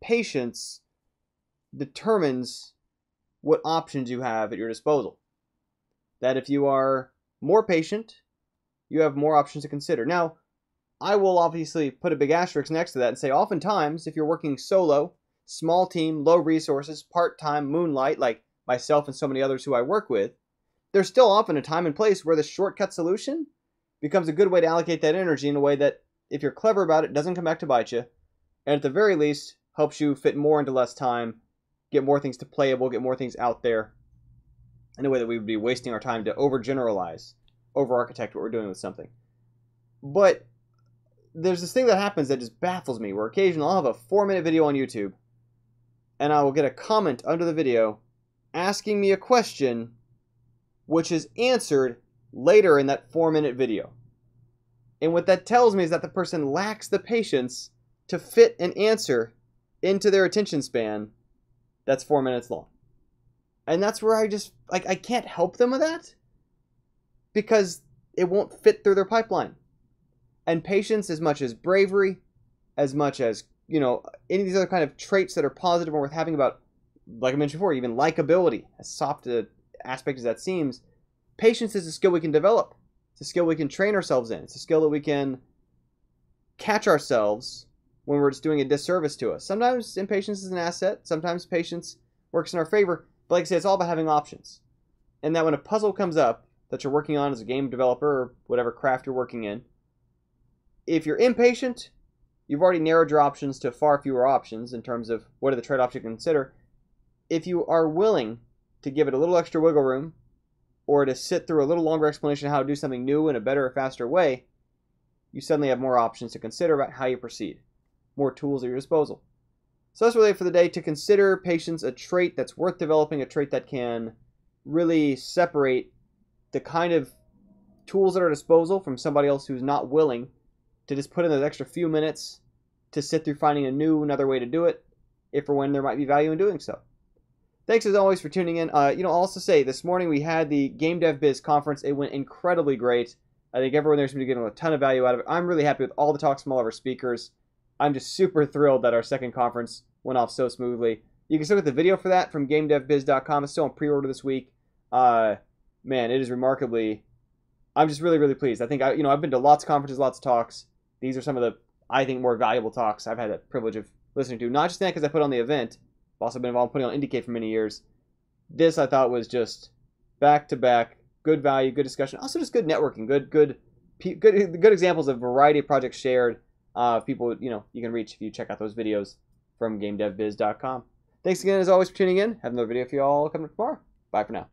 patience determines what options you have at your disposal. That if you are more patient, you have more options to consider. Now, I will obviously put a big asterisk next to that and say oftentimes if you're working solo, small team, low resources, part-time, moonlight, like myself and so many others who I work with, there's still often a time and place where the shortcut solution becomes a good way to allocate that energy in a way that, if you're clever about it, doesn't come back to bite you, and at the very least helps you fit more into less time, get more things to playable, get more things out there, in a way that we would be wasting our time to overgeneralize, over-architect what we're doing with something. But there's this thing that happens that just baffles me, where occasionally I'll have a 4-minute video on YouTube, and I will get a comment under the video asking me a question which is answered later in that 4-minute video. And what that tells me is that the person lacks the patience to fit an answer into their attention span that's 4 minutes long. And that's where I just, I can't help them with that because it won't fit through their pipeline. And patience, as much as bravery, as much as, any of these other kind of traits that are positive and worth having about, like I mentioned before, even likability, as soft an aspect as that seems, patience is a skill we can develop. It's a skill we can train ourselves in. It's a skill that we can catch ourselves when we're just doing a disservice to us. Sometimes impatience is an asset. Sometimes patience works in our favor. But like I say, it's all about having options. And that when a puzzle comes up that you're working on as a game developer or whatever craft you're working in, if you're impatient, you've already narrowed your options to far fewer options in terms of what are the trade-offs you consider. If you are willing to give it a little extra wiggle room, or to sit through a little longer explanation of how to do something new in a better or faster way, you suddenly have more options to consider about how you proceed. More tools at your disposal. So that's really it for the day. To consider patience a trait that's worth developing, a trait that can really separate the kind of tools at our disposal from somebody else who's not willing to just put in those extra few minutes to sit through finding another way to do it, if or when there might be value in doing so. Thanks as always for tuning in. I'll also say this morning we had the GameDev Biz conference. It went incredibly great. I think everyone there's going to be getting a ton of value out of it. I'm really happy with all the talks from all of our speakers. I'm just super thrilled that our second conference went off so smoothly. You can still get the video for that from GameDevBiz.com. It's still on pre-order this week. Man, it is remarkably. I'm just really, really pleased. I think I've been to lots of conferences, lots of talks. These are some of the, I think, more valuable talks I've had the privilege of listening to. Not just that because I put on the event. I've also been involved in putting on Indicate for many years. This I thought was just back-to-back, good value, good discussion. Also just good networking, good examples of a variety of projects shared. People you can reach if you check out those videos from GameDevBiz.com. Thanks again as always for tuning in. Have another video for you all coming up tomorrow. Bye for now.